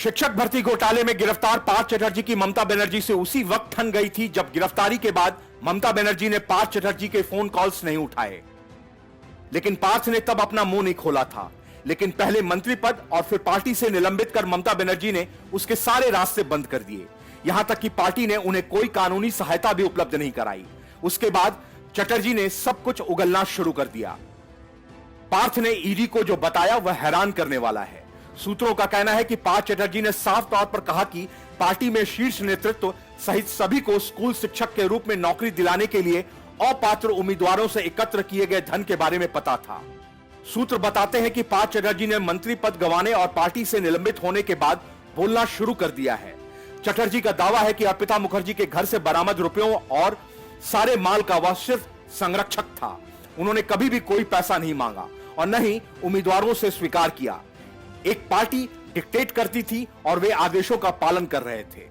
शिक्षक भर्ती घोटाले में गिरफ्तार पार्थ चटर्जी की ममता बनर्जी से उसी वक्त ठन गई थी जब गिरफ्तारी के बाद ममता बनर्जी ने पार्थ चटर्जी के फोन कॉल्स नहीं उठाए। लेकिन पार्थ ने तब अपना मुंह नहीं खोला था। लेकिन पहले मंत्री पद और फिर पार्टी से निलंबित कर ममता बनर्जी ने उसके सारे रास्ते बंद कर दिए। यहां तक कि पार्टी ने उन्हें कोई कानूनी सहायता भी उपलब्ध नहीं कराई। उसके बाद चटर्जी ने सब कुछ उगलना शुरू कर दिया। पार्थ ने ईडी को जो बताया वह हैरान करने वाला है। सूत्रों का कहना है कि पार्थ चटर्जी ने साफ तौर पर कहा कि पार्टी में शीर्ष नेतृत्व सहित सभी को स्कूल शिक्षक के रूप में नौकरी दिलाने के लिए अपात्र उम्मीदवारों से एकत्र किए गए धन के बारे में पता था। सूत्र बताते हैं कि पार्थ चटर्जी ने मंत्री पद गंवाने और पार्टी से निलंबित होने के बाद बोलना शुरू कर दिया है। चटर्जी का दावा है कि अर्पिता मुखर्जी के घर से बरामद रुपयों और सारे माल का वह सिर्फ संरक्षक था। उन्होंने कभी भी कोई पैसा नहीं मांगा और न ही उम्मीदवारों से स्वीकार किया। एक पार्टी डिक्टेट करती थी और वे आदेशों का पालन कर रहे थे।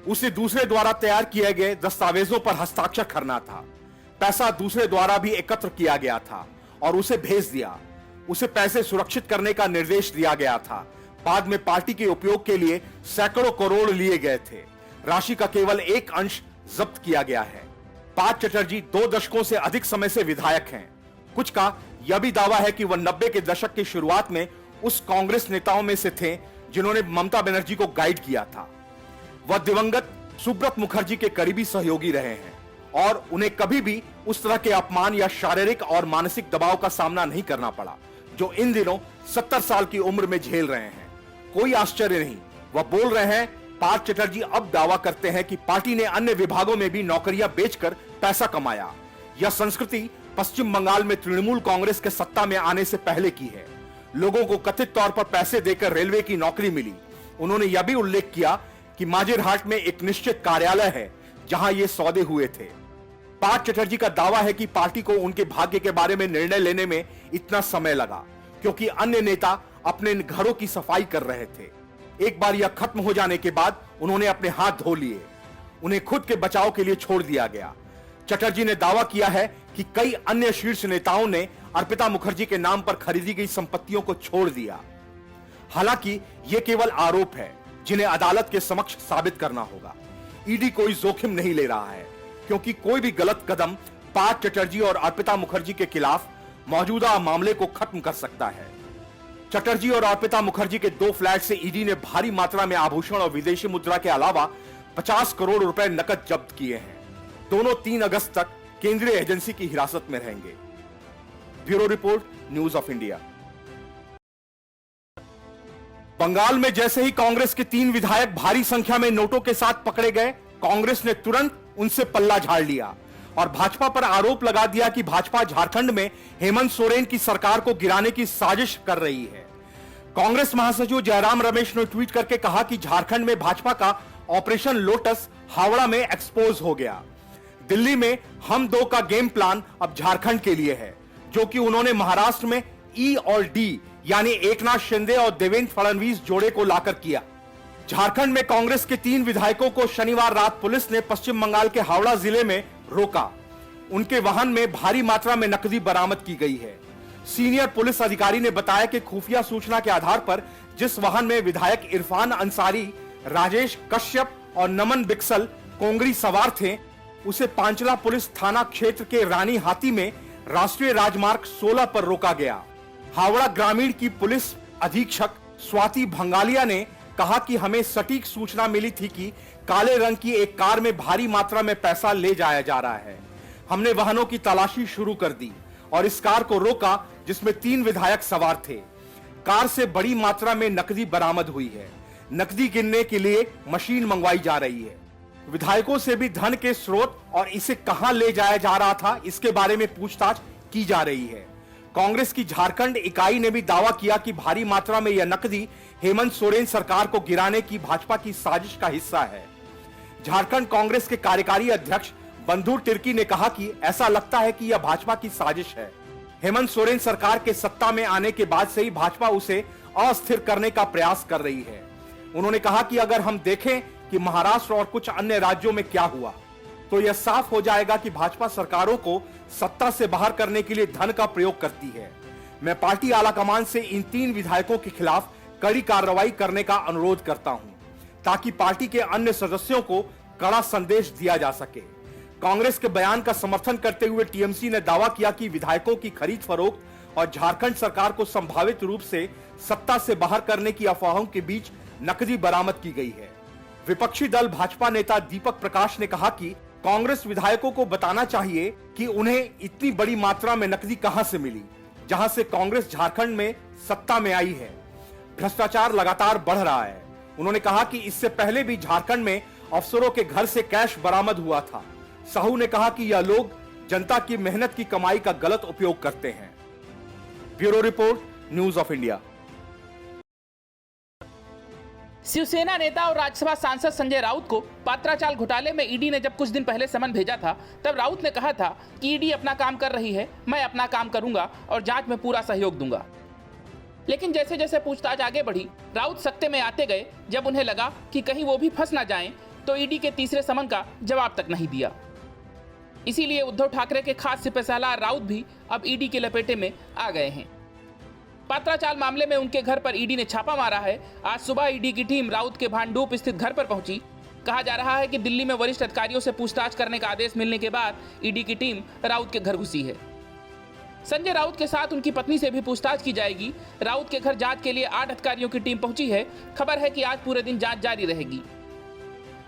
उसे दूसरे द्वारा तैयार किए गए दस्तावेजों पर हस्ताक्षर करना था। पैसा दूसरे द्वारा भी एकत्र किया गया था और उसे भेज दिया। उसे पैसे सुरक्षित करने का निर्देश दिया गया था। बाद में पार्टी के उपयोग के लिए सैकड़ों करोड़ लिए गए थे। राशि का केवल एक अंश जब्त किया गया है। पार्थ चटर्जी 2 दशकों से अधिक समय से विधायक हैं। कुछ का यह भी दावा है कि वह 90 के दशक की शुरुआत में उस कांग्रेस नेताओं में से थे जिन्होंने ममता बनर्जी को गाइड किया था। वह दिवंगत सुब्रत मुखर्जी के करीबी सहयोगी रहे हैं और उन्हें कभी भी उस तरह के अपमान या शारीरिक और मानसिक दबाव का सामना नहीं करना पड़ा जो इन दिनों 70 साल की उम्र में झेल रहे हैं। कोई आश्चर्य नहीं, वह बोल रहे हैं। पार्थ चटर्जी अब दावा करते हैं कि पार्टी ने अन्य विभागों में भी नौकरियां बेचकर पैसा कमाया। यह संस्कृति पश्चिम बंगाल में तृणमूल कांग्रेस के सत्ता में आने से पहले की है। लोगों को कथित तौर पर पैसे देकर रेलवे की नौकरी मिली। उन्होंने यह भी उल्लेख किया कि माजिरहाट में एक निश्चित कार्यालय है जहां ये सौदे हुए थे। पार्थ चटर्जी का दावा है कि पार्टी को उनके भाग्य के बारे में निर्णय लेने में इतना समय लगा क्योंकि अन्य नेता अपने घरों की सफाई कर रहे थे। एक बार यह खत्म हो जाने के बाद उन्होंने अपने हाथ धो लिए। उन्हें खुद के बचाव के लिए छोड़ दिया गया। चटर्जी ने दावा किया है कि कई अन्य शीर्ष नेताओं ने अर्पिता मुखर्जी के नाम पर खरीदी गई संपत्तियों को छोड़ दिया। हालांकि यह केवल आरोप है जिन्हें अदालत के समक्ष साबित करना होगा। ईडी कोई जोखिम नहीं ले रहा है क्योंकि कोई भी गलत कदम पार्थ चटर्जी और अर्पिता मुखर्जी के खिलाफ मौजूदा मामले को खत्म कर सकता है। चटर्जी और अर्पिता मुखर्जी के 2 फ्लैट से ईडी ने भारी मात्रा में आभूषण और विदेशी मुद्रा के अलावा 50 करोड़ रुपए नकद जब्त किए हैं। दोनों 3 अगस्त तक केंद्रीय एजेंसी की हिरासत में रहेंगे। Bureau report, news of India. Bengal में जैसे ही कांग्रेस के 3 विधायक भारी संख्या में नोटों के साथ पकड़े गए, कांग्रेस ने तुरंत उनसे पल्ला झाड़ लिया और भाजपा पर आरोप लगा दिया कि भाजपा झारखंड में हेमंत सोरेन की सरकार को गिराने की साजिश कर रही है। कांग्रेस महासचिव जयराम रमेश ने ट्वीट करके कहा कि झारखंड में भाजपा का ऑपरेशन लोटस हावड़ा में एक्सपोज हो गया। दिल्ली में हम 2 का गेम प्लान अब झारखंड के लिए है, जो कि उन्होंने महाराष्ट्र में ई और डी यानी एकनाथ शिंदे और देवेंद्र फडणवीस जोड़े को लाकर किया। झारखंड में कांग्रेस के 3 विधायकों को शनिवार रात पुलिस ने पश्चिम बंगाल के हावड़ा जिले में रोका। उनके वाहन में भारी मात्रा में नकदी बरामद की गई है। सीनियर पुलिस अधिकारी ने बताया कि खुफिया सूचना के आधार पर जिस वाहन में विधायक इरफान अंसारी, राजेश कश्यप और नमन बिक्सल कोंगरी सवार थे, उसे पांचला पुलिस थाना क्षेत्र के रानी हाथी में राष्ट्रीय राजमार्ग 16 पर रोका गया। हावड़ा ग्रामीण की पुलिस अधीक्षक स्वाति भंगालिया ने कहा कि हमें सटीक सूचना मिली थी कि काले रंग की एक कार में भारी मात्रा में पैसा ले जाया जा रहा है। हमने वाहनों की तलाशी शुरू कर दी और इस कार को रोका जिसमें 3 विधायक सवार थे। कार से बड़ी मात्रा में नकदी बरामद हुई है। नकदी गिनने के लिए मशीन मंगवाई जा रही है। विधायकों से भी धन के स्रोत और इसे कहां ले जाया जा रहा था इसके बारे में पूछताछ की जा रही है। कांग्रेस की झारखंड इकाई ने भी दावा किया कि भारी मात्रा में यह नकदी हेमंत सोरेन सरकार को गिराने की भाजपा की साजिश का हिस्सा है। झारखंड कांग्रेस के कार्यकारी अध्यक्ष बंधु तिर्की ने कहा कि ऐसा लगता है कि यह भाजपा की साजिश है। हेमंत सोरेन सरकार के सत्ता में आने के बाद से ही भाजपा उसे अस्थिर करने का प्रयास कर रही है। उन्होंने कहा कि अगर हम देखें कि महाराष्ट्र और कुछ अन्य राज्यों में क्या हुआ तो यह साफ हो जाएगा कि भाजपा सरकारों को सत्ता से बाहर करने के लिए धन का प्रयोग करती है। मैं पार्टी आलाकमान से इन 3 विधायकों के खिलाफ कड़ी कार्रवाई करने का अनुरोध करता हूं ताकि पार्टी के अन्य सदस्यों को कड़ा संदेश दिया जा सके। कांग्रेस के बयान का समर्थन करते हुए टीएमसी ने दावा किया कि विधायकों की खरीद फरोख्त और झारखंड सरकार को संभावित रूप से सत्ता से बाहर करने की अफवाहों के बीच नकदी बरामद की गई है। विपक्षी दल भाजपा नेता दीपक प्रकाश ने कहा कि कांग्रेस विधायकों को बताना चाहिए कि उन्हें इतनी बड़ी मात्रा में नकदी कहां से मिली, जहां से कांग्रेस झारखंड में सत्ता में आई है। भ्रष्टाचार लगातार बढ़ रहा है। उन्होंने कहा कि इससे पहले भी झारखंड में अफसरों के घर से कैश बरामद हुआ था। साहू ने कहा कि यह लोग जनता की मेहनत की कमाई का गलत उपयोग करते हैं। Bureau report, news of India. Shiv Sena नेता और राज्यसभा सांसद संजय राउत को पात्राचाल घोटाले में ईडी ने जब कुछ दिन पहले समन भेजा था, तब राउत ने कहा था कि ईडी अपना काम कर रही है, मैं अपना काम करूंगा और जांच में पूरा सहयोग दूंगा। लेकिन जैसे जैसे पूछताछ आगे बढ़ी, राउत सत्ते में आते गए। जब उन्हें लगा कि कहीं वो भी फंस ना जाएं, तो ईडी के तीसरे समन का जवाब तक नहीं दिया। इसीलिए उद्धव ठाकरे के खास सिपहसालार राउत भी अब ईडी के लपेटे में आ गए हैं। पात्राचाल मामले में उनके घर पर ईडी ने छापा मारा है। आज सुबह ईडी की टीम राउत के भांडूप स्थित घर पर पहुंची। कहा जा रहा है कि दिल्ली में वरिष्ठ अधिकारियों से पूछताछ करने का आदेश मिलने के बाद ईडी की टीम राउत के घर घुसी है। संजय राउत के साथ उनकी पत्नी से भी पूछताछ की जाएगी। राउत के घर जांच के लिए 8 अधिकारियों की टीम पहुंची है। खबर है कि आज पूरे दिन जांच जारी रहेगी।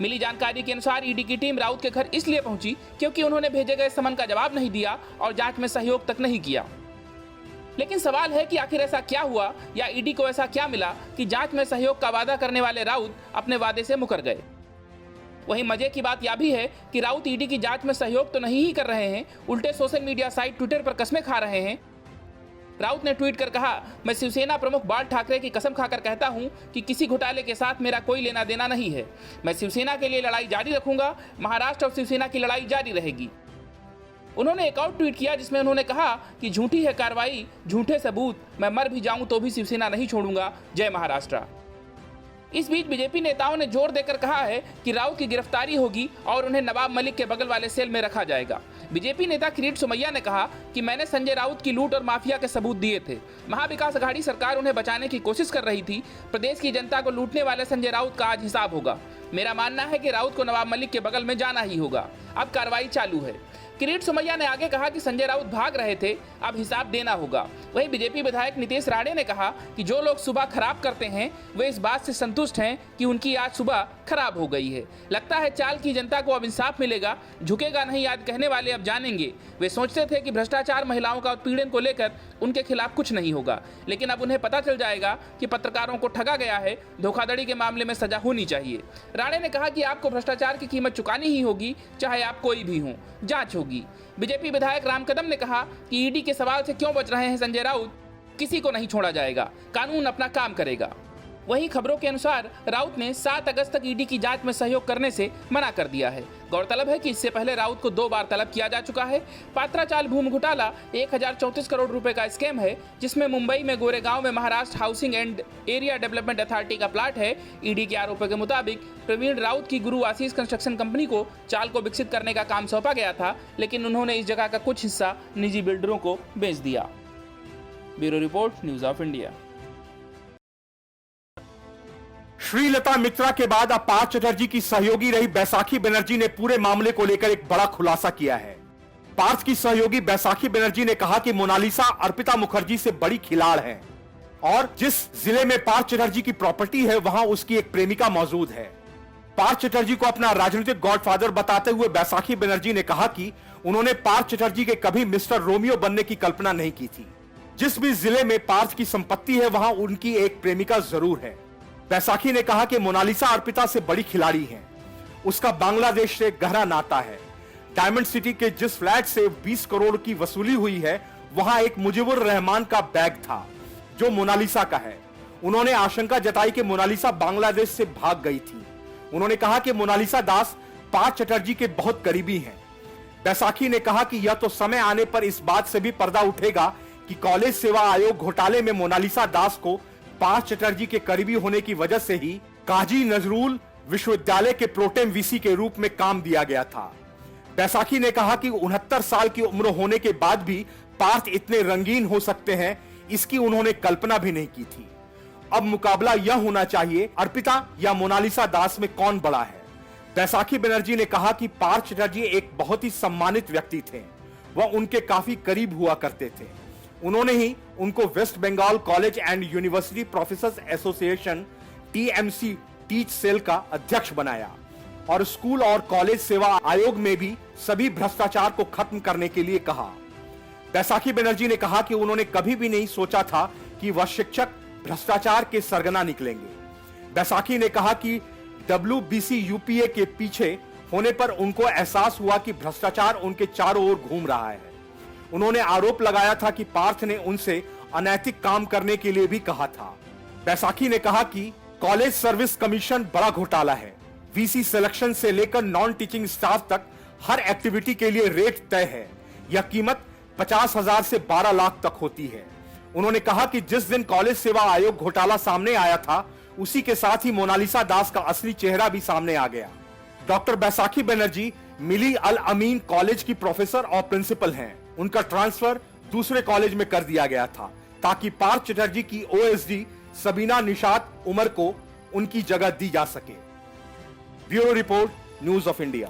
मिली जानकारी के अनुसार ईडी की टीम राउत के घर इसलिए पहुंची क्योंकि उन्होंने भेजे गए समन का जवाब नहीं दिया और जांच में सहयोग तक नहीं किया। लेकिन सवाल है कि आखिर ऐसा क्या हुआ या ईडी को ऐसा क्या मिला कि जांच में सहयोग का वादा करने वाले राउत अपने वादे से मुकर गए। वहीं मजे की बात यह भी है कि राउत ईडी की जांच में सहयोग तो नहीं ही कर रहे हैं, उल्टे सोशल मीडिया साइट ट्विटर पर कस्में खा रहे हैं। राउत ने ट्वीट कर कहा, मैं शिवसेना प्रमुख बाल ठाकरे की कसम खाकर कहता हूं कि किसी घोटाले के साथ मेरा कोई लेना देना नहीं है। मैं शिवसेना के लिए लड़ाई जारी रखूंगा। महाराष्ट्र और शिवसेना की लड़ाई जारी रहेगी। उन्होंने एक और ट्वीट किया जिसमें उन्होंने कहा कि झूठी है कार्रवाई, झूठे सबूत, मैं मर भी जाऊं तो भी शिवसेना नहीं छोड़ूंगा, जय महाराष्ट्र। इस बीच बीजेपी नेताओं ने जोर देकर कहा है कि राउत की गिरफ्तारी होगी और उन्हें नवाब मलिक के बगल वाले सेल में रखा जाएगा। बीजेपी नेता किरीट सोमैया ने कहा कि मैंने संजय राउत की लूट और माफिया के सबूत दिए थे। महाविकास अघाड़ी सरकार उन्हें बचाने की कोशिश कर रही थी। प्रदेश की जनता को लूटने वाले संजय राउत का आज हिसाब होगा। मेरा मानना है कि राउत को नवाब मलिक के बगल में जाना ही होगा। अब कार्रवाई चालू है। किरीट सोमैया ने आगे कहा कि संजय राउत भाग रहे थे, अब हिसाब देना होगा। वहीं बीजेपी विधायक नितेश राणे ने कहा कि जो लोग सुबह खराब करते हैं वे इस बात से संतुष्ट हैं कि उनकी आज सुबह खराब हो गई है। लगता है चाल की जनता को अब इंसाफ मिलेगा, झुकेगा नहीं आज कहने वाले अब जानेंगे। वे सोचते थे कि भ्रष्टाचार, महिलाओं का उत्पीड़न को लेकर उनके खिलाफ कुछ नहीं होगा, लेकिन अब उन्हें पता चल जाएगा कि पत्रकारों को ठगा गया है। धोखाधड़ी के मामले में सजा होनी चाहिए। राणे ने कहा कि आपको भ्रष्टाचार की कीमत चुकानी ही होगी, चाहे आप कोई भी हों, जांच होगी। बीजेपी विधायक राम कदम ने कहा कि ईडी के सवाल से क्यों बच रहे हैं संजय राउत, किसी को नहीं छोड़ा जाएगा, कानून अपना काम करेगा। वहीं खबरों के अनुसार राउत ने 7 अगस्त तक ईडी की जांच में सहयोग करने से मना कर दिया है। गौरतलब है कि इससे पहले राउत को 2 बार तलब किया जा चुका है। पात्राचाल भूमि घोटाला 1034 करोड़ रुपए का स्कैम है, जिसमें मुंबई में गोरेगांव में Maharashtra housing and area development authority का प्लाट है। ईडी के आरोपों के मुताबिक प्रवीण राउत की गुरु आशीष कंस्ट्रक्शन कंपनी को चाल को विकसित करने का काम सौंपा गया था, लेकिन उन्होंने इस जगह का कुछ हिस्सा निजी बिल्डरों को बेच दिया। Bureau report, news of India. Srilata Mitra के बाद अब पार्थ चटर्जी की सहयोगी रही बैसाखी बनर्जी ने पूरे मामले को लेकर एक बड़ा खुलासा किया है। पार्थ की सहयोगी बैसाखी बनर्जी ने कहा कि मोनालिसा अर्पिता मुखर्जी से बड़ी खिलाड़ है और जिस जिले में पार्थ चटर्जी की प्रॉपर्टी है वहां उसकी एक प्रेमिका मौजूद है। पार्थ चटर्जी को अपना राजनीतिक गॉडफादर बताते हुए बैसाखी बनर्जी ने कहा कि उन्होंने पार्थ चटर्जी के कभी मिस्टर रोमियो बनने की कल्पना नहीं की थी। जिस भी जिले में पार्थ की संपत्ति है वहां उनकी एक प्रेमिका जरूर है। बैसाखी ने कहा कि मोनालिसा अर्पिता से बड़ी खिलाड़ी है, उसका बांग्लादेश से गहरा नाता है। डायमंड सिटी के जिस फ्लैट से 20 करोड़ की वसूली हुई है वहां एक मुजीबुर रहमान का बैग था जो मोनालिसा का है। उन्होंने आशंका जताई कि मोनालिसा बांग्लादेश से भाग गई थी। उन्होंने कहा कि मोनालिसा दास पार्थ चटर्जी के बहुत करीबी हैं। बैसाखी ने कहा कि यह तो समय आने पर इस बात से भी पर्दा उठेगा कि कॉलेज सेवा आयोग घोटाले में मोनालिसा दास को पार्थ चटर्जी के करीबी होने की वजह से ही काजी नजरुल विश्वविद्यालय के प्रोटेम वीसी के रूप में काम दिया गया था। बैसाखी ने कहा कि 69 साल की उम्र होने के बाद भी पार्थ इतने रंगीन हो सकते हैं, इसकी उन्होंने कल्पना भी नहीं की थी। अब मुकाबला यह होना चाहिए अर्पिता या मोनालिसा दास में कौन बड़ा है। बैसाखी बनर्जी ने कहा कि पार्थ चटर्जी एक बहुत ही सम्मानित व्यक्ति थे, वह उनके काफी करीब हुआ करते थे। उन्होंने ही उनको West Bengal college and university professors association TMC teach cell का अध्यक्ष बनाया और स्कूल और कॉलेज सेवा आयोग में भी सभी भ्रष्टाचार को खत्म करने के लिए कहा। बैसाखी बनर्जी ने कहा कि उन्होंने कभी भी नहीं सोचा था कि वह शिक्षक भ्रष्टाचार के सरगना निकलेंगे। बैसाखी ने कहा कि WBC यूपीए के पीछे होने पर उनको एहसास हुआ कि भ्रष्टाचार उनके चारों ओर घूम रहा है। उन्होंने आरोप लगाया था कि पार्थ ने उनसे अनैतिक काम करने के लिए भी कहा था। बैसाखी ने कहा कि कॉलेज सर्विस कमीशन बड़ा घोटाला है। वीसी सिलेक्शन से लेकर नॉन टीचिंग स्टाफ तक हर एक्टिविटी के लिए रेट तय है। यह कीमत 50,000 से 12 लाख तक होती है। उन्होंने कहा कि जिस दिन कॉलेज सेवा आयोग घोटाला सामने आया था, उसी के साथ ही मोनालिसा दास का असली चेहरा भी सामने आ गया। डॉक्टर बैसाखी बनर्जी मिली अल अमीन कॉलेज की प्रोफेसर और प्रिंसिपल हैं। उनका ट्रांसफर दूसरे कॉलेज में कर दिया गया था ताकि पार्थ चटर्जी की ओएसडी सबीना निशात उमर को उनकी जगह दी जा सके। Bureau report, news of India.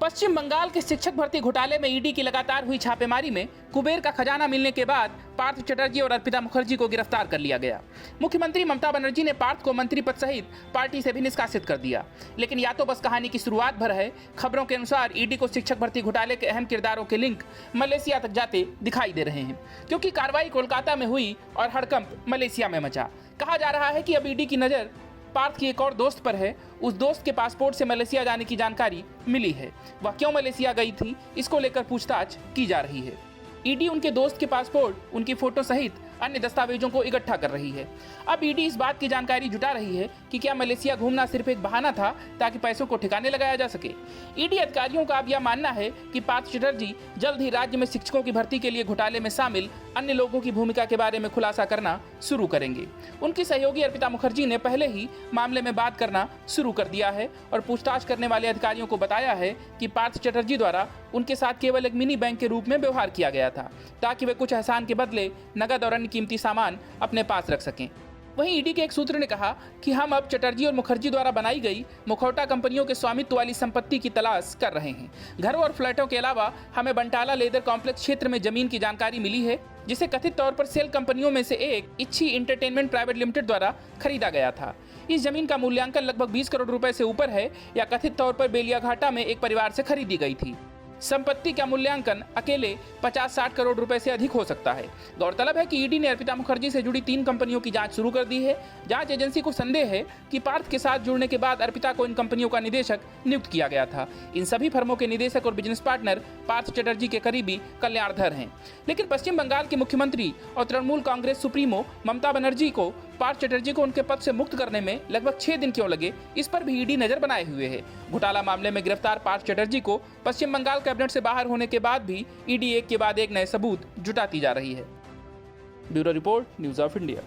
Paschim Bangal के शिक्षक भर्ती घोटाले में ईडी की लगातार हुई छापेमारी में कुबेर का खजाना मिलने के बाद पार्थ चटर्जी और अर्पिता मुखर्जी को गिरफ्तार कर लिया गया। मुख्यमंत्री ममता बनर्जी ने पार्थ को मंत्री पद सहित पार्टी से भी निष्कासित कर दिया। लेकिन या तो बस कहानी की शुरुआत भर है। खबरों के अनुसार ईडी को शिक्षक भर्ती घोटाले के अहम किरदारों के लिंक मलेशिया तक जाते दिखाई दे रहे हैं, क्योंकि कार्रवाई कोलकाता में हुई और हड़कंप मलेशिया में मचा। कहा जा रहा है कि अब ईडी की नजर पार्थ की एक और दोस्त पर है। उस दोस्त के पासपोर्ट से मलेशिया जाने की जानकारी मिली है। वह क्यों मलेशिया गई थी, इसको लेकर पूछताछ की जा रही है। ईडी उनके दोस्त के पासपोर्ट, उनकी फोटो सहित अन्य दस्तावेजों को इकट्ठा कर रही है। अब ईडी इस बात की जानकारी जुटा रही है कि क्या मलेशिया घूमना सिर्फ एक बहाना था ताकि पैसों को ठिकाने लगाया जा सके। ईडी अधिकारियों का अब यह मानना है कि पार्थ चटर्जी जल्द ही राज्य में शिक्षकों की भर्ती के लिए घोटाले में शामिल अन्य लोगों की भूमिका के बारे में खुलासा करना शुरू करेंगे। उनकी सहयोगी अर्पिता मुखर्जी ने पहले ही मामले में बात करना शुरू कर दिया है और पूछताछ करने वाले अधिकारियों को बताया है कि पार्थ चटर्जी द्वारा उनके साथ केवल एक मिनी बैंक के रूप में व्यवहार किया गया था ताकि वे कुछ एहसान के बदले नगद और अन्य कीमती सामान अपने पास रख सकें। वहीं ईडी के एक सूत्र ने कहा कि हम अब चटर्जी और मुखर्जी द्वारा बनाई गई मुखौटा कंपनियों के स्वामित्व वाली संपत्ति की तलाश कर रहे हैं। घरों और फ्लैटों के अलावा हमें बंटाला लेदर कॉम्प्लेक्स क्षेत्र में जमीन की जानकारी मिली है, जिसे कथित तौर पर सेल कंपनियों में से एक इच्छी एंटरटेनमेंट प्राइवेट लिमिटेड द्वारा खरीदा गया था। इस जमीन का मूल्यांकन लगभग 20 करोड़ रुपए से ऊपर है या कथित तौर पर बेलियाघाटा में एक परिवार से खरीदी गई थी। संपत्ति का मूल्यांकन अकेले 50-60 करोड़ रुपए से अधिक हो सकता है। गौरतलब है कि ईडी ने अर्पिता मुखर्जी से जुड़ी 3 कंपनियों की जांच शुरू कर दी है। जांच एजेंसी को संदेह है कि पार्थ के साथ जुड़ने के बाद अर्पिता को इन कंपनियों का निदेशक नियुक्त किया गया था। इन सभी फर्मों के निदेशक और बिजनेस पार्टनर पार्थ चटर्जी के करीबी कल्याणधर हैं। लेकिन पश्चिम बंगाल के मुख्यमंत्री और तृणमूल कांग्रेस सुप्रीमो ममता बनर्जी को पार्थ चटर्जी को उनके पद से मुक्त करने में लगभग 6 दिन क्यों लगे, इस पर भी ईडी नजर बनाए हुए है। घोटाला मामले में गिरफ्तार पार्थ चटर्जी को पश्चिम बंगाल कैबिनेट से बाहर होने के बाद भी ईडी एक के बाद एक नए सबूत जुटाती जा रही है। Bureau report, news of India.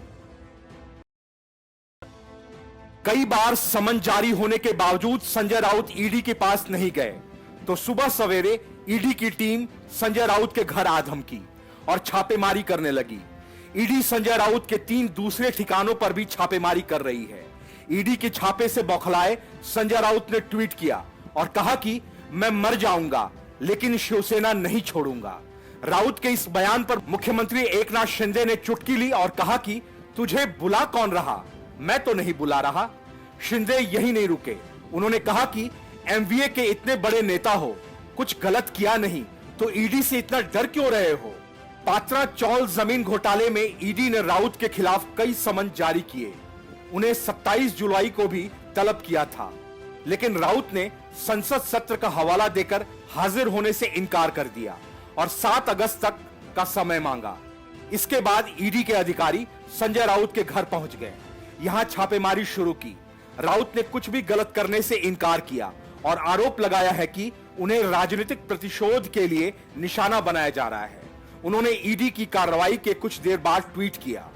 कई बार समन जारी होने के बावजूद संजय राउत ईडी के पास नहीं गए, तो सुबह सवेरे ईडी की टीम संजय राउत के घर आ धमकी और छापेमारी करने लगी। ईडी संजय राउत के 3 दूसरे ठिकानों पर भी छापेमारी कर रही है। ईडी के छापे से बौखलाए संजय राउत ने ट्वीट किया और कहा कि मैं मर जाऊंगा लेकिन शिवसेना नहीं छोड़ूंगा। राउत के इस बयान पर मुख्यमंत्री एकनाथ शिंदे ने चुटकी ली और कहा कि तुझे बुला कौन रहा, मैं तो नहीं बुला रहा। शिंदे यही नहीं रुके, उन्होंने कहा कि एमवीए के इतने बड़े नेता हो, कुछ गलत किया नहीं तो ईडी से इतना डर क्यों रहे हो। पात्रा चौल जमीन घोटाले में ईडी ने राउत के खिलाफ कई समन जारी किए। उन्हें 27 जुलाई को भी तलब किया था, लेकिन राउत ने संसद सत्र का हवाला देकर हाजिर होने से इनकार कर दिया और 7 अगस्त तक का समय मांगा। इसके बाद ईडी के अधिकारी संजय राउत के घर पहुंच गए, यहां छापेमारी शुरू की। राउत ने कुछ भी गलत करने से इनकार किया और आरोप लगाया है कि उन्हें राजनीतिक प्रतिशोध के लिए निशाना बनाया जा रहा है। उन्होंने ईडी की कार्रवाई के कुछ देर बाद ट्वीट किया।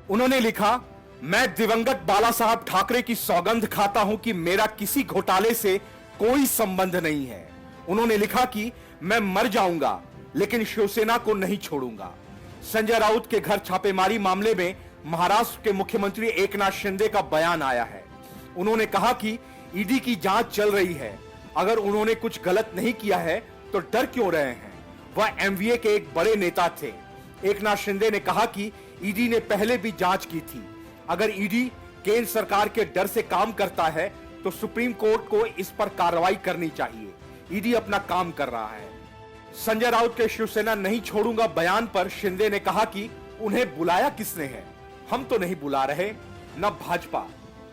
उन्होंने लिखा, मैं दिवंगत बाला साहब ठाकरे की सौगंध खाता हूं कि मेरा किसी घोटाले से कोई संबंध नहीं है। उन्होंने लिखा कि मैं मर जाऊंगा लेकिन शिवसेना को नहीं छोड़ूंगा। संजय राउत के घर छापेमारी मामले में महाराष्ट्र के मुख्यमंत्री एकनाथ शिंदे का बयान आया है। उन्होंने कहा कि ईडी की जांच चल रही है, अगर उन्होंने कुछ गलत नहीं किया है तो डर क्यों रहे हैं। वह एमवीए के एक बड़े नेता थे। एकनाथ शिंदे ने कहा कि ईडी ने पहले भी जांच की थी। अगर ईडी केंद्र सरकार के डर से काम करता है तो सुप्रीम कोर्ट को इस पर कार्रवाई करनी चाहिए। ईडी अपना काम कर रहा है। संजय राउत के शिवसेना नहीं छोड़ूंगा बयान पर शिंदे ने कहा कि उन्हें बुलाया किसने है, हम तो नहीं बुला रहे, न भाजपा।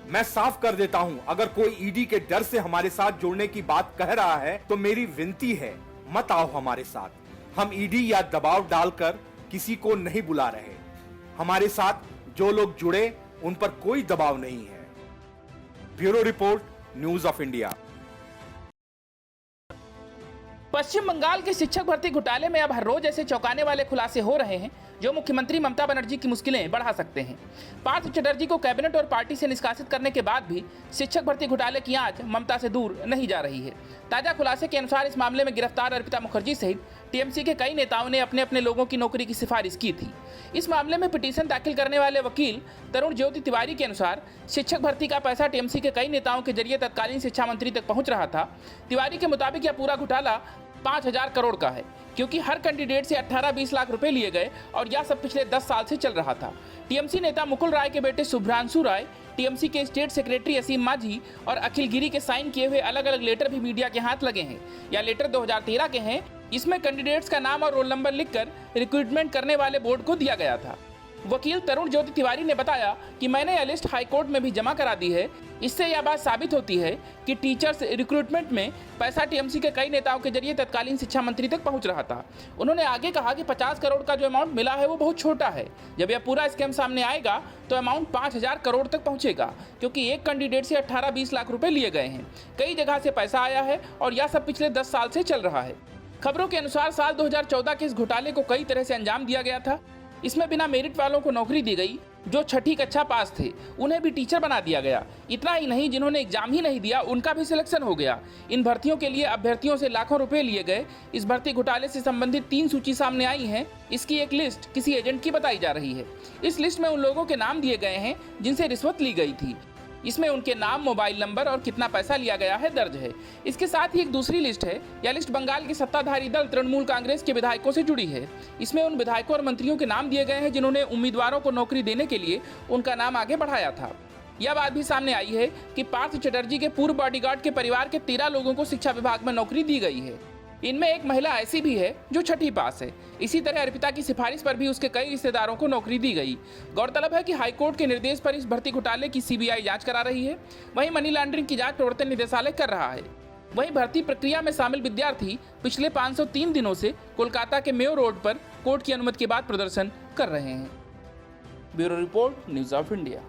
मैं साफ कर देता हूं, अगर कोई ईडी के डर से हमारे साथ जुड़ने की बात कह रहा है तो मेरी विनती है, मत आओ हमारे साथ। हम ईडी या दबाव डालकर किसी को नहीं बुला रहे। हमारे साथ जो लोग जुड़े उन पर कोई दबाव नहीं है। Bureau report, news of India. Paschim Bangal के शिक्षक भर्ती घोटाले में अब हर रोज ऐसे चौंकाने वाले खुलासे हो रहे हैं जो मुख्यमंत्री ममता बनर्जी की मुश्किलें बढ़ा सकते हैं। पार्थ चटर्जी को कैबिनेट और पार्टी से निष्कासित करने के बाद भी शिक्षक भर्ती घोटाले की आंच ममता से दूर नहीं जा रही है। ताजा खुलासे के अनुसार इस मामले में गिरफ्तार अर्पिता मुखर्जी सहित टीएमसी के कई नेताओं ने अपने अपने लोगों की नौकरी की सिफारिश की थी। इस मामले में पिटीशन दाखिल करने वाले वकील तरुण ज्योति तिवारी के अनुसार शिक्षक भर्ती का पैसा टीएमसी के कई नेताओं के जरिए तत्कालीन शिक्षा मंत्री तक पहुंच रहा था। तिवारी के मुताबिक यह पूरा घोटाला 5,000 करोड़ का है, क्योंकि हर कैंडिडेट से 18-20 लाख रुपए लिए गए और यह सब पिछले 10 साल से चल रहा था। टीएमसी नेता मुकुल राय के बेटे शुभ्रांशु राय, टीएमसी के स्टेट सेक्रेटरी असीम मांझी और अखिल गिरी के साइन किए हुए अलग अलग लेटर भी मीडिया के हाथ लगे हैं। यह लेटर 2013 के हैं। इसमें कैंडिडेट्स का नाम और रोल नंबर लिखकर रिक्रूटमेंट करने वाले बोर्ड को दिया गया था। वकील तरुण ज्योति तिवारी ने बताया कि मैंने यह लिस्ट हाईकोर्ट में भी जमा करा दी है। इससे यह बात साबित होती है कि टीचर्स रिक्रूटमेंट में पैसा टीएमसी के कई नेताओं के जरिए तत्कालीन शिक्षा मंत्री तक पहुंच रहा था। उन्होंने आगे कहा कि 50 करोड़ का जो अमाउंट मिला है वो बहुत छोटा है। जब यह पूरा स्कैम सामने आएगा तो अमाउंट 5,000 करोड़ तक पहुंचेगा, क्योंकि एक कैंडिडेट से 18-20 लाख रुपए लिए गए हैं। कई जगह से पैसा आया है और यह सब पिछले 10 साल से चल रहा है। खबरों के अनुसार साल 2014 के इस घोटाले को कई तरह से अंजाम दिया गया था। इसमें बिना मेरिट वालों को नौकरी दी गई। जो छठी कक्षा पास थे उन्हें भी टीचर बना दिया गया। इतना ही नहीं, जिन्होंने एग्जाम ही नहीं दिया उनका भी सिलेक्शन हो गया। इन भर्तियों के लिए अभ्यर्थियों से लाखों रुपए लिए गए। इस भर्ती घोटाले से संबंधित 3 सूची सामने आई है। इसकी एक लिस्ट किसी एजेंट की बताई जा रही है। इस लिस्ट में उन लोगों के नाम दिए गए हैं जिनसे रिश्वत ली गई थी। इसमें उनके नाम, मोबाइल नंबर और कितना पैसा लिया गया है दर्ज है। इसके साथ ही एक दूसरी लिस्ट है। यह लिस्ट बंगाल के सत्ताधारी दल तृणमूल कांग्रेस के विधायकों से जुड़ी है। इसमें उन विधायकों और मंत्रियों के नाम दिए गए हैं जिन्होंने उम्मीदवारों को नौकरी देने के लिए उनका नाम आगे बढ़ाया था। यह बात भी सामने आई है कि पार्थ चटर्जी के पूर्व बॉडीगार्ड के परिवार के 13 लोगों को शिक्षा विभाग में नौकरी दी गई है। इनमें एक महिला ऐसी भी है जो छठी पास है। इसी तरह अर्पिता की सिफारिश पर भी उसके कई रिश्तेदारों को नौकरी दी गई। गौरतलब है कि हाईकोर्ट के निर्देश पर इस भर्ती घोटाले की सीबीआई जांच करा रही है। वहीं मनी लॉन्ड्रिंग की जांच प्रवर्तन निदेशालय कर रहा है। वहीं भर्ती प्रक्रिया में शामिल विद्यार्थी पिछले 503 दिनों से कोलकाता के मेयो रोड पर कोर्ट की अनुमति के बाद प्रदर्शन कर रहे हैं। Bureau report, news of India.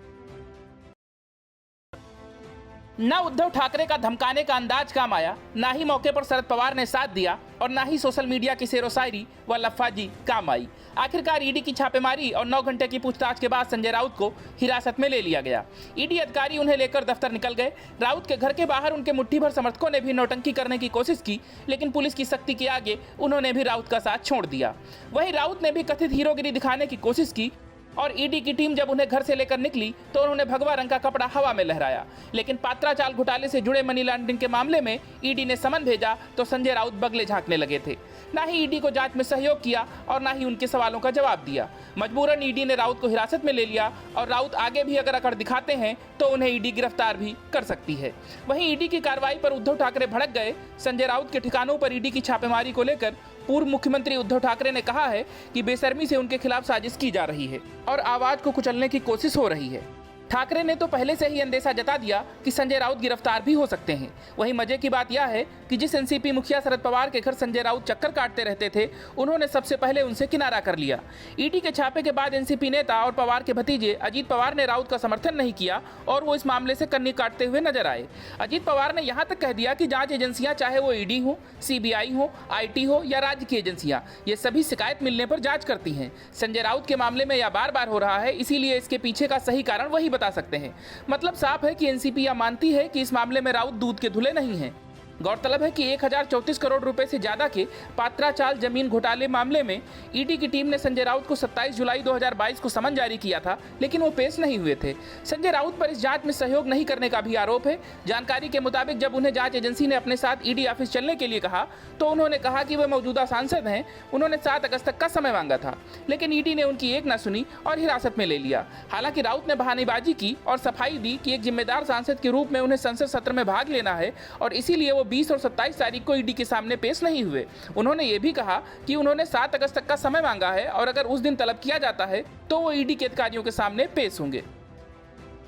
न उद्धव ठाकरे का धमकाने का अंदाज काम आया, ना ही मौके पर शरद पवार ने साथ दिया और ना ही सोशल मीडिया की शेरो शायरी व लफ्फाजी काम आई। आखिरकार ईडी की छापेमारी और 9 घंटे की पूछताछ के बाद संजय राउत को हिरासत में ले लिया गया। ईडी अधिकारी उन्हें लेकर दफ्तर निकल गए। राउत के घर के बाहर उनके मुट्ठी भर समर्थकों ने भी नौटंकी करने की कोशिश की, लेकिन पुलिस की सख्ती के आगे उन्होंने भी राउत का साथ छोड़ दिया। वहीं राउत ने भी कथित हीरोगिरी दिखाने की कोशिश की और ईडी की टीम जब उन्हें घर से लेकर निकली तो उन्होंने भगवा रंग का कपड़ा हवा में लहराया। लेकिन पात्राचाल घोटाले से जुड़े मनी लॉन्ड्रिंग के मामले में ईडी ने समन भेजा तो संजय राउत बगले झांकने लगे थे। ना ही ईडी को जांच में सहयोग किया और ना ही उनके सवालों का जवाब दिया। मजबूरन ईडी ने राउत को हिरासत में ले लिया और राउत आगे भी अगर अकड़ दिखाते हैं तो उन्हें ईडी गिरफ्तार भी कर सकती है। वहीं ईडी की कार्रवाई पर उद्धव ठाकरे भड़क गए। संजय राउत के ठिकानों पर ईडी की छापेमारी को लेकर पूर्व मुख्यमंत्री उद्धव ठाकरे ने कहा है कि बेशर्मी से उनके खिलाफ साजिश की जा रही है और आवाज को कुचलने की कोशिश हो रही है। ठाकरे ने तो पहले से ही अंदेशा जता दिया कि संजय राउत गिरफ्तार भी हो सकते हैं। वहीं मजे की बात यह है कि जिस एनसीपी मुखिया शरद पवार के घर संजय राउत चक्कर काटते रहते थे, उन्होंने सबसे पहले उनसे किनारा कर लिया। ईडी के छापे के बाद एनसीपी नेता और पवार के भतीजे अजीत पवार ने राउत का समर्थन नहीं किया और वो इस मामले से कन्नी काटते हुए नजर आए। अजीत पवार ने यहाँ तक कह दिया कि जांच एजेंसियां, चाहे वो ईडी हो, सीबीआई हो, आईटी हो या राज्य की एजेंसियां, ये सभी शिकायत मिलने पर जांच करती हैं। संजय राउत के मामले में यह बार बार हो रहा है, इसीलिए इसके पीछे का सही कारण वही बता सकते हैं। मतलब साफ है कि एनसीपी यह मानती है कि इस मामले में राउत दूध के धुले नहीं हैं। गौरतलब है कि 1034 करोड़ रुपए से ज्यादा के पात्राचाल जमीन घोटाले मामले में ईडी की टीम ने संजय राउत को 27 जुलाई 2022 को समन जारी किया था, लेकिन वो पेश नहीं हुए थे। संजय राउत पर इस जांच में सहयोग नहीं करने का भी आरोप है। जानकारी के मुताबिक जब उन्हें जांच एजेंसी ने अपने साथ ईडी ऑफिस चलने के लिए कहा तो उन्होंने कहा कि वे मौजूदा सांसद हैं। उन्होंने 7 अगस्त तक का समय मांगा था, लेकिन ईडी ने उनकी एक न सुनी और हिरासत में ले लिया। हालांकि राउत ने बहानेबाजी की और सफाई दी कि एक जिम्मेदार सांसद के रूप में उन्हें संसद सत्र में भाग लेना है और इसीलिए वो 20 और 27 तारीख को ईडी के सामने पेश नहीं हुए। उन्होंने ये भी कहा कि उन्होंने 7 अगस्त तक का समय मांगा है और अगर उस दिन तलब किया जाता है तो वो ईडी के अधिकारियों के सामने पेश होंगे।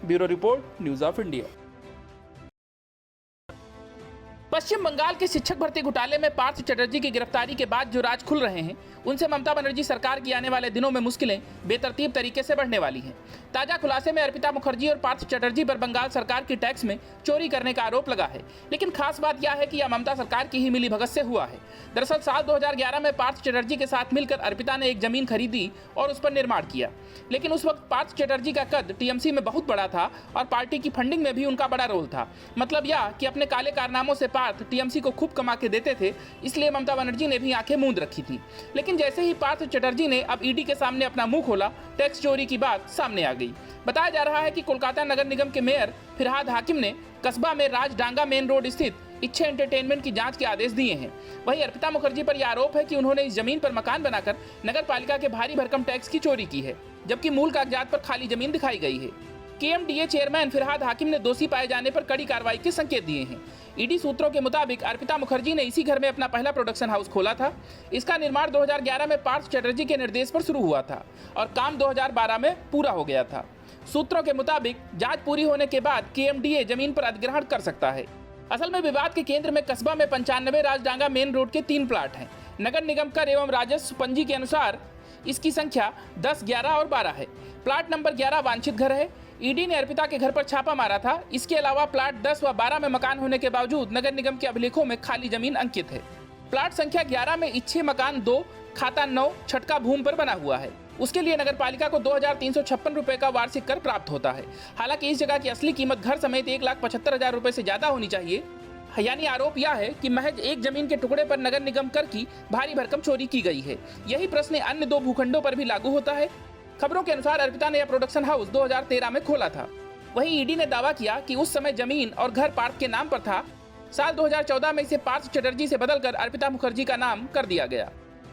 Bureau report, news of India. Paschim Bangal के शिक्षक भर्ती घोटाले में पार्थ चटर्जी की गिरफ्तारी के बाद जो राज खुल रहे हैं, उनसे ममता बनर्जी सरकार की आने वाले दिनों में मुश्किलें बेतरतीब तरीके से बढ़ने वाली हैं। ताजा खुलासे में अर्पिता मुखर्जी और पार्थ चटर्जी पर बंगाल सरकार की टैक्स में चोरी करने का आरोप लगा है, लेकिन खास बात यह है कि यह ममता सरकार की ही मिलीभगत से हुआ है। दरअसल साल 2011 में पार्थ चटर्जी के साथ मिलकर अर्पिता ने एक जमीन खरीदी और उस पर निर्माण किया, लेकिन उस वक्त पार्थ चटर्जी का कद टीएमसी में बहुत बड़ा था और पार्टी की फंडिंग में भी उनका बड़ा रोल था। मतलब यह कि अपने काले कारनामों से पार्थ टीएमसी को खूब कमा के देते थे, इसलिए ममता बनर्जी ने भी आंखें मूंद रखी थी। लेकिन जैसे ही पार्थ चटर्जी ने अब ईडी के सामने अपना मुंह खोला, टैक्स चोरी की बात सामने आ गई। बताया जा रहा है कि कोलकाता नगर निगम के मेयर फिरहाद हाकिम ने कस्बा में राजडांगा मेन रोड स्थित इच्छा एंटरटेनमेंट की जांच के आदेश दिए हैं। वहीं अर्पिता मुखर्जी पर यह आरोप है कि उन्होंने इस जमीन पर मकान बनाकर नगर पालिका के भारी भरकम टैक्स की चोरी की है, जबकि मूल कागजात पर खाली जमीन दिखाई गई है। केएमडीए चेयरमैन फिरहाद हाकिम ने दोषी पाए जाने पर कड़ी कार्रवाई के संकेत दिए हैं। ईडी सूत्रों के मुताबिक अर्पिता मुखर्जी ने इसी घर में अपना पहला प्रोडक्शन हाउस खोला था। इसका निर्माण 2011 में पार्थ चटर्जी के निर्देश पर शुरू हुआ था और काम 2012 में पूरा हो गया था। सूत्रों के मुताबिक जांच पूरी होने के बाद केएमडीए जमीन पर अधिग्रहण कर सकता है। असल में विवाद के केंद्र में कस्बा में 95 राजडांगा मेन रोड के 3 प्लाट हैं। नगर निगम कर एवं राजस्व पंजी के अनुसार इसकी संख्या 10, 11 और 12 है। प्लाट नंबर 11 वांछित घर है। ईडी ने अर्पिता के घर पर छापा मारा था। इसके अलावा प्लाट 10 व 12 में मकान होने के बावजूद नगर निगम के अभिलेखों में खाली जमीन अंकित है। प्लाट संख्या 11 में इच्छे मकान 2, खाता 9 छटका भूमि पर बना हुआ है। उसके लिए नगर पालिका को 2356 रुपए का वार्षिक कर प्राप्त होता है। हालांकि इस जगह की असली कीमत घर समेत 1,75,000 रुपए से ज्यादा होनी चाहिए। यानी आरोप यह है कि महज एक जमीन के टुकड़े पर नगर निगम कर की भारी भरकम चोरी की गई है। यही प्रश्न अन्य 2 भूखंडों पर भी लागू होता है। खबरों के अनुसार अर्पिता ने यह प्रोडक्शन हाउस 2013 में खोला था। वहीं ईडी ने दावा किया कि उस समय जमीन और घर पार्थ के नाम पर था। साल 2014 में इसे पार्थ चटर्जी से बदलकर अर्पिता मुखर्जी का नाम कर दिया गया।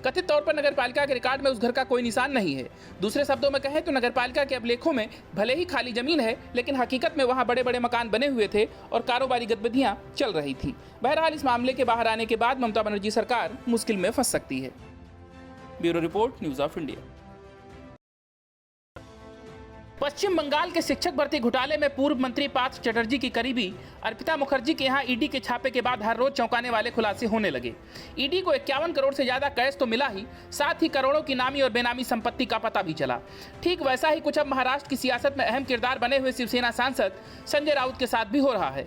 कथित तौर पर नगरपालिका के रिकॉर्ड में उस घर का कोई निशान नहीं है। दूसरे शब्दों में कहें तो नगरपालिका के अभिलेखों में भले ही खाली जमीन है, लेकिन हकीकत में वहां बड़े बड़े मकान बने हुए थे और कारोबारी गतिविधियां चल रही थी। बहरहाल इस मामले के बाहर आने के बाद ममता बनर्जी सरकार मुश्किल में फंस सकती है। Bureau report, news of India. Paschim Bangal के शिक्षक भर्ती घोटाले में पूर्व मंत्री पार्थ चटर्जी की करीबी अर्पिता मुखर्जी के यहां ईडी के छापे के बाद हर रोज चौंकाने वाले खुलासे होने लगे। ईडी को 51 करोड़ से ज्यादा कैश तो मिला ही, साथ ही करोड़ों की नामी और बेनामी संपत्ति का पता भी चला। ठीक वैसा ही कुछ अब महाराष्ट्र की सियासत में अहम किरदार बने हुए शिवसेना सांसद संजय राउत के साथ भी हो रहा है।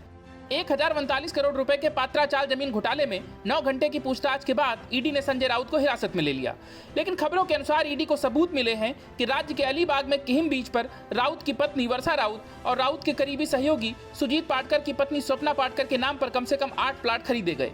1039 करोड़ रुपए के पात्राचाल जमीन घोटाले में 9 घंटे की पूछताछ के बाद ईडी ने संजय राउत को हिरासत में ले लिया। लेकिन खबरों के अनुसार ईडी को सबूत मिले हैं कि राज्य के अलीबाग में किहिम बीच पर राउत की पत्नी वर्षा राउत और राउत के करीबी सहयोगी सुजीत पाटकर की पत्नी स्वप्ना पाटकर के नाम पर कम से कम 8 प्लाट खरीदे गए।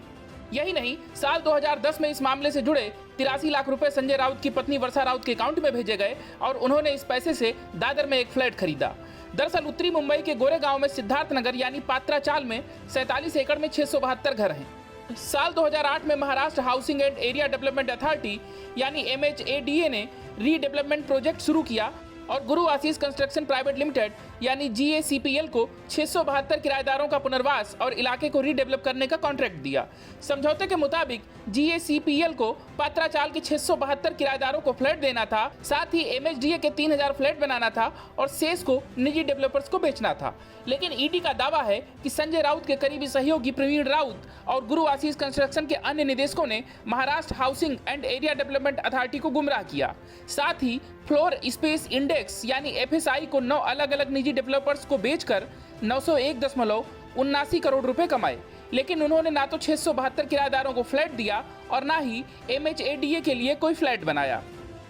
यही नहीं, साल 2010 में इस मामले से जुड़े 83 लाख रुपए संजय राउत की पत्नी वर्षा राउत के अकाउंट में भेजे गए और उन्होंने इस पैसे से दादर में एक फ्लैट खरीदा। दरअसल उत्तरी मुंबई के गोरेगांव में सिद्धार्थ नगर यानी पात्राचाल में 47 एकड़ में 672 घर हैं। साल 2008 में Maharashtra housing and area development authority यानी MHADA ने रीडेवलपमेंट प्रोजेक्ट शुरू किया और गुरु आशीष कंस्ट्रक्शन प्राइवेट लिमिटेड यानी GACPL को 672 किराएदारों का पुनर्वास और इलाके को रीडेवलप करने का कॉन्ट्रैक्ट दिया। समझौते के मुताबिक GACPL को पात्राचाल के 672 किराएदारों को फ्लैट देना था, साथ ही MHDA के 3000 फ्लैट बनाना था और शेष को निजी डेवलपर्स को बेचना था। लेकिन ईडी का दावा है कि संजय राउत के करीबी सहयोगी प्रवीण राउत और गुरु आशीष कंस्ट्रक्शन के अन्य निदेशकों ने Maharashtra housing and area development authority को गुमराह किया। साथ ही फ्लोर स्पेस इंडेक्स यानी FSI को 9 अलग अलग निजी डेवलपर्स को बेचकर 901.79 करोड़ रुपए कमाए। लेकिन उन्होंने ना तो 672 किराएदारों को फ्लैट दिया और ना ही MHADA के लिए कोई फ्लैट बनाया।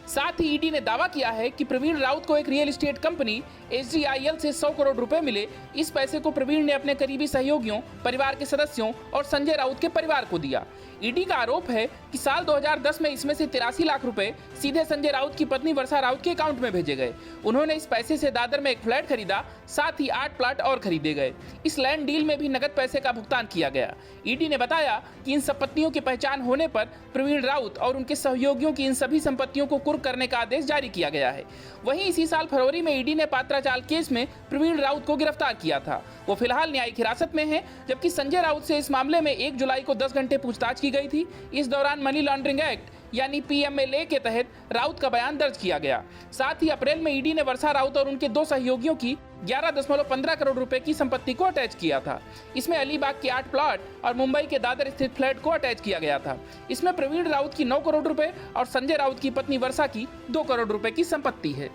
साथ ही ईडी ने दावा किया है कि प्रवीण राउत को एक रियल एस्टेट कंपनी SDIL से 100 करोड़ रुपए मिले। इस पैसे को प्रवीण ने अपने करीबी सहयोगियों, परिवार के सदस्यों और संजय राउत के परिवार को दिया। ईडी का आरोप है कि साल 2010 में इसमें से 83 लाख रुपए सीधे संजय राउत की पत्नी वर्षा राउत के अकाउंट में भेजे गए। उन्होंने इस पैसे से दादर में एक फ्लैट खरीदा, साथ ही 8 प्लाट और खरीदे गए। इस लैंड डील में भी नगद पैसे का भुगतान किया गया। ईडी ने बताया कि इन संपत्तियों की पहचान होने पर प्रवीण राउत और उनके सहयोगियों की इन सभी संपत्तियों को कुर्क करने का आदेश जारी किया गया है। वहीं इसी साल फरवरी में ईडी ने पात्राचाल केस में प्रवीण राउत को गिरफ्तार किया था। वो फिलहाल न्यायिक हिरासत में है, जबकि संजय राउत से इस मामले में 1 जुलाई को 10 घंटे पूछताछ की गई थी। इस दौरान मनी लॉन्ड्रिंग एक्ट यानी PMLA के तहत राउत का बयान दर्ज किया गया। साथ ही अप्रैल में ईडी ने वर्षा राउत और उनके 2 सहयोगियों की 11.15 करोड़ रुपए की संपत्ति को अटैच किया था। इसमें अलीबाग के 8 प्लॉट और मुंबई के दादर स्थित फ्लैट को अटैच किया गया था। इसमें प्रवीण राउत की 9 करोड़ रुपए और संजय राउत की पत्नी वर्षा की 2 करोड़ रुपए की संपत्ति है।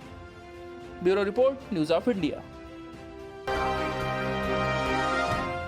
Bureau report, news of India.